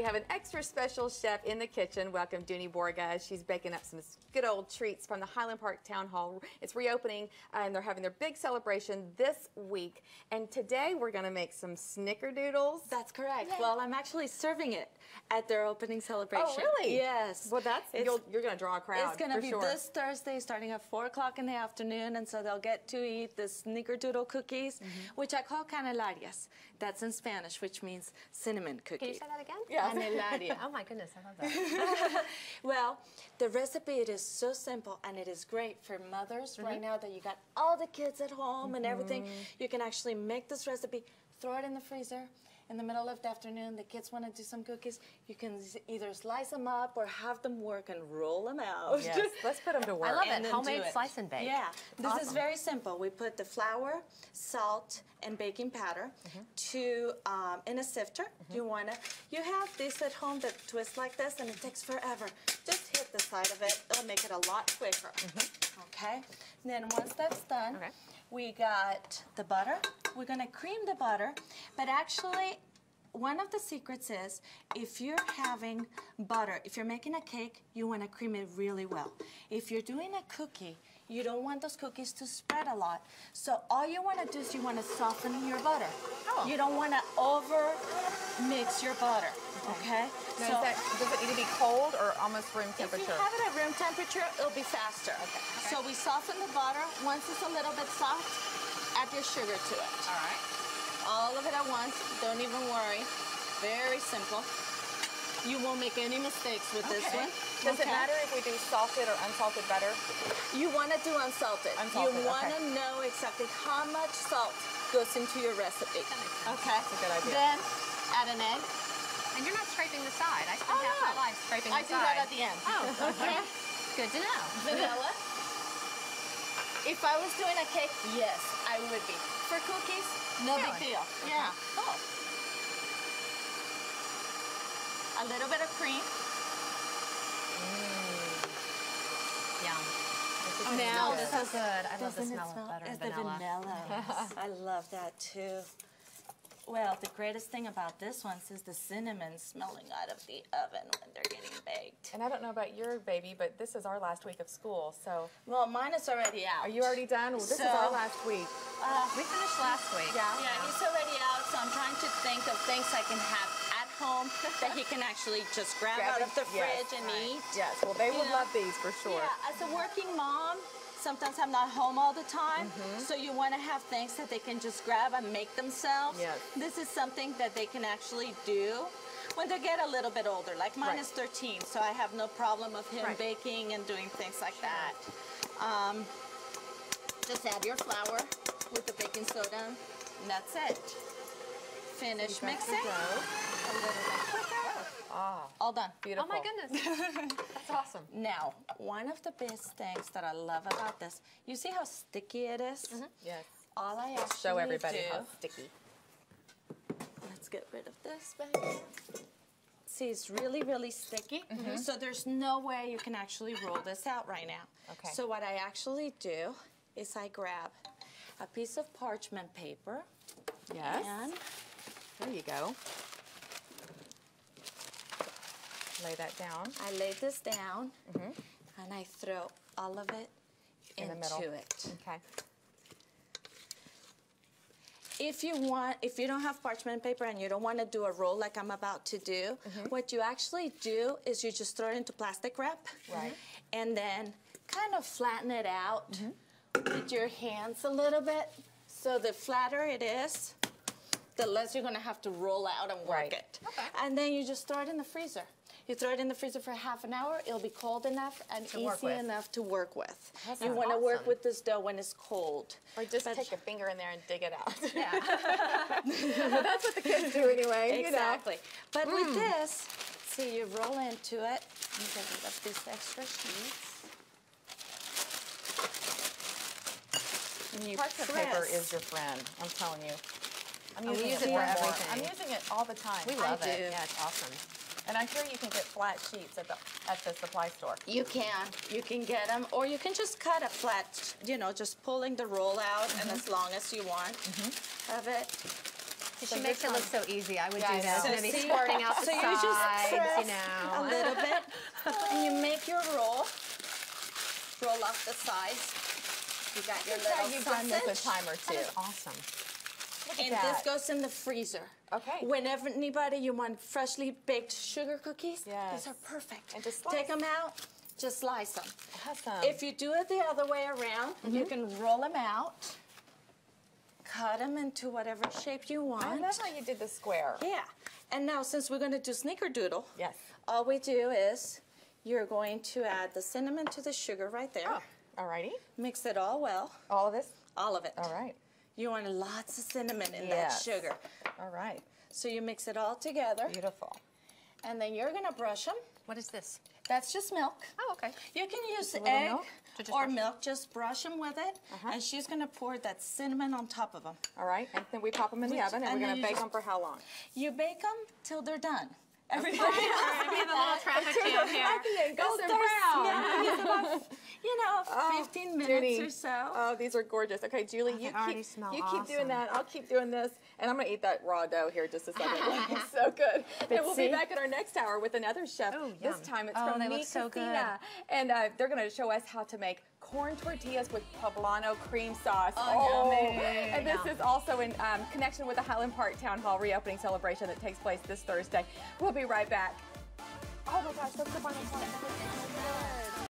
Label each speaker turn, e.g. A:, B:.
A: have an extra special chef in the kitchen. Welcome Duni Borga. She's baking up some good old treats from the Highland Park Town Hall. It's reopening and they're having their big celebration this week. And today we're going to make some Snickerdoodles.
B: That's correct. Yeah. Well, I'm actually serving it at their opening celebration.
A: Oh, really?
B: Yes.
A: Well, you're going to draw a crowd.
B: It's going to be
A: sure.
B: this Thursday starting at 4 o'clock in the afternoon, and so they'll get to eat the Snickerdoodle cookies, which I call canelarias. That's in Spanish, which means cinnamon cookie.
C: Can you say that again?
A: Yeah.
B: Canelaria.
C: Oh my goodness, I love that.
B: Well, the recipe, it is so simple, and it is great for mothers right now that you got all the kids at home and everything. You can actually make this recipe, throw it in the freezer. In the middle of the afternoon, the kids want to do some cookies. You can either slice them up or have them work and roll them out.
A: Yes, let's put them to work.
C: I love
B: And
C: it. Homemade slice and bake.
B: Yeah, this
C: Awesome.
B: is very simple. We put the flour, salt, and baking powder to in a sifter. You have this at home that twists like this, and it takes forever. Just hit the side of it. It'll make it a lot quicker. Okay. Then once that's done, we got the butter. We're going to cream the butter, but actually, one of the secrets is if you're having butter, if you're making a cake, you want to cream it really well. If you're doing a cookie, you don't want those cookies to spread a lot. So all you want to do is you want to soften your butter. You don't want to over mix your butter, okay?
A: Now, does it need to be cold or almost room temperature?
B: If you have it at room temperature, it'll be faster. Okay. So we soften the butter. Once it's a little bit soft, add your sugar to it.
C: All right.
B: All of it at once. Don't even worry. Very simple. You won't make any mistakes with this one.
A: Does it matter if we do salted or unsalted butter?
B: You want to do unsalted.
A: Unsalted,
B: you want to know exactly how much salt goes into your recipe. Okay.
A: That's a good idea.
B: Then add an egg.
C: And you're not scraping the side. I spend half my life scraping the side.
B: I do that at the end.
C: Oh, okay. Good to know.
B: Vanilla. If I was doing a cake, yes, I would be. For cookies, no big deal. Yeah. Oh. A little bit of cream.
C: Yum.
B: Now
C: This is so good. I love the
B: Doesn't it
C: smell of butter and
B: it's
C: vanilla.
B: the vanilla. I love that too. Well, the greatest thing about this one is the cinnamon smelling out of the oven when they're getting baked.
A: And I don't know about your baby, but this is our last week of school, so.
B: Well, mine is already out.
A: Are you already done? Well, this is our last week.
C: We finished last week.
B: Yeah, he's already out, so I'm trying to think of things I can have at home that he can actually just grab out of the fridge and eat.
A: Yes, well, they would love these for sure.
B: Yeah, as a working mom, sometimes I'm not home all the time, so you want to have things that they can just grab and make themselves.
A: Yes.
B: This is something that they can actually do when they get a little bit older. Like mine is 13, so I have no problem of him baking and doing things like that. Just add your flour with the baking soda, and that's it. Finish mixing. A little bit quicker. All done.
A: Beautiful.
C: Oh my goodness. That's awesome.
B: Now, one of the best things that I love about this, you see how sticky it is?
A: Yes.
B: All I actually
A: Show everybody
B: do,
A: how sticky.
B: let's get rid of this, baby. See, it's really, really sticky. So there's no way you can actually roll this out right now.
A: Okay.
B: So what I actually do is I grab a piece of parchment paper.
A: Yes.
B: And
A: There you go. Lay that down.
B: I lay this down, and I throw all of it
A: In the middle.
B: into it.
A: Okay.
B: If you don't have parchment paper and you don't want to do a roll like I'm about to do, what you actually do is you just throw it into plastic wrap.
A: Right.
B: And then kind of flatten it out with your hands a little bit. So the flatter it is, the less you're going to have to roll out and work it.
C: Okay.
B: And then you just throw it in the freezer. You throw it in the freezer for half an hour. It'll be cold enough and easy enough to work with.
A: That
B: You
A: sounds
B: want to work
C: awesome.
B: with this dough when it's cold.
A: Or just take your finger in there and dig it out.
C: Yeah.
A: That's what the kids do anyway.
B: Exactly. But with this, see, you roll into it. You get rid of these extra sheets. And you
A: Parchment
B: press.
A: paper is your friend, I'm telling you. I'm
C: we
A: using
C: use
A: it
C: it
A: more
C: for
A: and more.
C: everything.
A: I'm using it all the time.
C: We love
B: do.
C: it. Yeah, it's awesome.
A: And I'm sure you can get flat sheets at the supply store.
B: You can get them, or you can just cut a flat, just pulling the roll out, and as long as you want of it.
C: She makes it look so easy. I would
A: Yeah, I
C: do
A: know.
C: this.
B: So
C: And then be
B: see,
C: squirting out the
B: so
C: sides,
B: you just press
C: you know.
B: a little bit, and you make your roll. Roll off the sides. You got your little
A: You've done this a
B: sausage.
A: time or two.
C: That is awesome.
B: And
A: that.
B: this goes in the freezer.
A: Okay.
B: Whenever anybody you want freshly baked sugar cookies,
A: Yes.
B: these are perfect.
A: And just
B: take
A: slice.
B: them out, just slice them.
A: Awesome.
B: If you do it the other way around, you can roll them out, cut them into whatever shape you want.
A: I love how you did the square.
B: Yeah. And now since we're going to do snickerdoodle,
A: Yes.
B: all we do is you're going to add the cinnamon to the sugar right there.
A: Oh, alrighty.
B: Mix it all well,
A: All of this?
B: all of it.
A: All right.
B: You want lots of cinnamon in
A: Yes.
B: that sugar.
A: All right.
B: So you mix it all together,
A: Beautiful.
B: and then you're going to brush them.
C: What is this?
B: That's just milk.
C: Oh, okay.
B: You can use
A: little
B: egg
A: milk
C: to just
B: or
C: brush?
B: milk, just brush them with it, and she's going to pour that cinnamon on top of them.
A: All right. And then we pop them in the oven, and we're
B: and then
A: going to
B: you
A: bake
B: just-
A: them for how long?
B: You bake them till they're done. Everybody
C: Maybe the little traffic jam here.
A: Golden
B: They're
A: brown.
B: smelling about, 15 minutes
A: Judy.
B: or so.
A: Oh, these are gorgeous. Okay, Julie,
C: they
A: you
C: already
A: keep
C: smell
A: you keep doing
C: awesome.
A: that. I'll keep doing this, and I'm gonna eat that raw dough here in just a second. It's so good. And we'll be
B: see?
A: back in our next hour with another chef.
C: Oh,
A: This
C: yum.
A: time it's
C: Oh,
A: from
C: they
A: Mi
C: look so good.
A: Cocina. And they're gonna show us how to make corn tortillas with poblano cream sauce.
B: yummy.
A: And this is also in connection with the Highland Park Town Hall reopening celebration that takes place this Thursday. We'll be right back. Oh my gosh, that's the final part. That was so good.